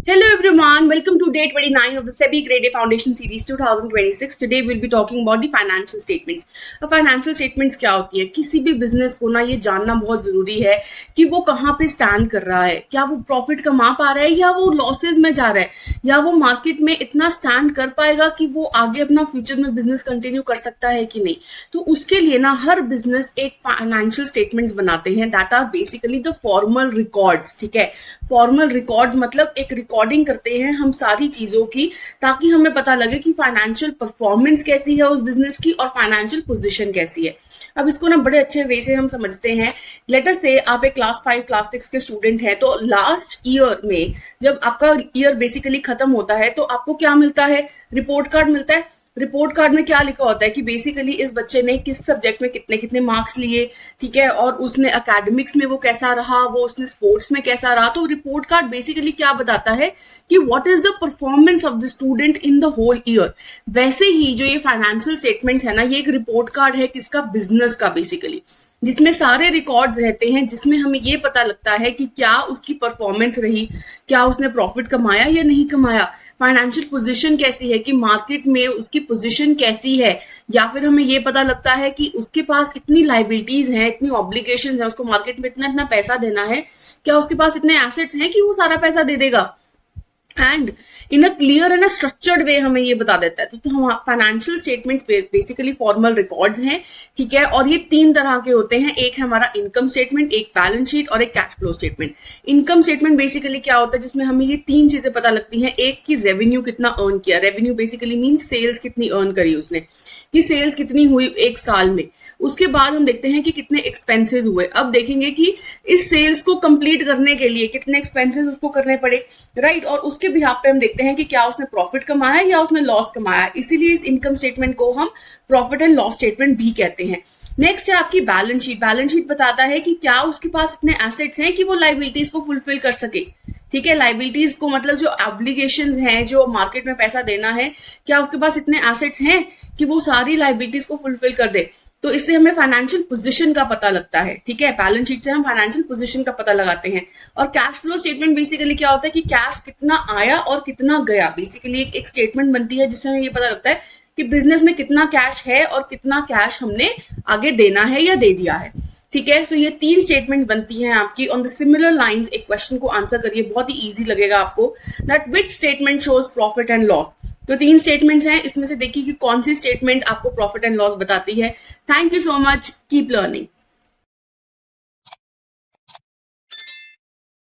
Hello everyone, welcome to day 29 of the SEBI Grade A Foundation Series 2026. Today we'll be talking about the financial statements. अब financial statements क्या होती है? किसी भी business को ना ये जानना बहुत जरूरी है कि वो कहाँ पे स्टैंड कर रहा है, क्या वो प्रॉफिट कमा पा रहा है या वो लॉसेज में जा रहा है, या वो मार्केट में इतना स्टैंड कर पाएगा कि वो आगे अपना फ्यूचर में बिजनेस कंटिन्यू कर सकता है कि नहीं। तो उसके लिए ना हर बिजनेस एक फाइनेंशियल स्टेटमेंट्स बनाते हैं that are basically the formal records. ठीक है, फॉर्मल रिकॉर्ड मतलब एक रिकॉर्डिंग करते हैं हम सारी चीजों की, ताकि हमें पता लगे कि फाइनेंशियल परफॉर्मेंस कैसी है उस बिजनेस की और फाइनेंशियल पोजीशन कैसी है। अब इसको ना बड़े अच्छे वे से हम समझते हैं। लेट अस से आप एक क्लास 5 क्लास 6 के स्टूडेंट हैं, तो लास्ट ईयर में जब आपका ईयर बेसिकली खत्म होता है तो आपको क्या मिलता है? रिपोर्ट कार्ड मिलता है। रिपोर्ट कार्ड में क्या लिखा होता है कि बेसिकली इस बच्चे ने किस सब्जेक्ट में कितने कितने मार्क्स लिए, ठीक है, और उसने एकेडमिक्स में वो कैसा रहा, वो उसने स्पोर्ट्स में कैसा रहा। तो रिपोर्ट कार्ड बेसिकली क्या बताता है कि what is the performance of the student in the whole year. वैसे ही जो ये फाइनेंशियल स्टेटमेंट्स है ना, ये एक रिपोर्ट कार्ड है किसका? बिजनेस का बेसिकली, जिसमें सारे रिकॉर्ड्स रहते हैं, जिसमें हमें ये पता लगता है कि क्या उसकी परफॉर्मेंस रही, क्या उसने प्रॉफिट कमाया या नहीं कमाया, फाइनेंशियल पोजीशन कैसी है कि मार्केट में उसकी पोजीशन कैसी है, या फिर हमें ये पता लगता है कि उसके पास इतनी लाइबिलिटीज हैं, इतनी ऑब्लिगेशंस हैं, उसको मार्केट में इतना इतना पैसा देना है, क्या उसके पास इतने एसेट्स हैं कि वो सारा पैसा दे देगा। And in a clear and structured way हमें ये बता देता है। तो हम financial statements basically formal records हैं, ठीक है, और ये 3 तरह के होते हैं। एक है हमारा इनकम स्टेटमेंट, एक बैलेंस शीट और एक cash flow statement. Income statement basically क्या होता है, जिसमें हमें ये 3 चीजें पता लगती हैं। एक की रेवेन्यू कितना अर्न किया, रेवेन्यू बेसिकली मीन सेल्स कितनी अर्न करी उसने, कि सेल्स कितनी हुई एक साल में। उसके बाद हम देखते हैं कि कितने एक्सपेंसेस हुए। अब देखेंगे कि इस सेल्स को कंप्लीट करने के लिए कितने एक्सपेंसेस उसको करने पड़े, राइट। और उसके बिहाफ पे हम देखते हैं कि क्या उसने प्रॉफिट कमाया या उसने लॉस कमाया। इसीलिए इस इनकम स्टेटमेंट को हम प्रॉफिट एंड लॉस स्टेटमेंट भी कहते हैं। नेक्स्ट है आपकी बैलेंस शीट। बैलेंस शीट बताता है कि क्या उसके पास इतने एसेट्स हैं कि वो लाइबिलिटीज को फुलफिल कर सके। ठीक है, लाइबिलिटीज को मतलब जो ऑब्लिगेशंस हैं, जो मार्केट में पैसा देना है, क्या उसके पास इतने एसेट्स हैं कि वो सारी लाइबिलिटीज को फुलफिल कर दे। तो इससे हमें फाइनेंशियल पोजीशन का पता लगता है। ठीक है, बैलेंस शीट से हम फाइनेंशियल पोजीशन का पता लगाते हैं। और कैश फ्लो स्टेटमेंट बेसिकली क्या होता है कि कैश कितना आया और कितना गया। बेसिकली एक स्टेटमेंट बनती है जिससे हमें ये पता लगता है कि बिजनेस में कितना कैश है और कितना कैश हमने आगे देना है या दे दिया है। ठीक है, तो ये 3 स्टेटमेंट्स बनती हैं आपकी। ऑन द सिमिलर लाइंस एक क्वेश्चन को आंसर करिए, बहुत ही इजी लगेगा आपको। That which statement shows profit and loss. तो 3 स्टेटमेंट्स हैं, इसमें से देखिए कि कौन सी स्टेटमेंट आपको प्रॉफिट एंड लॉस बताती है। Thank you so much, keep learning.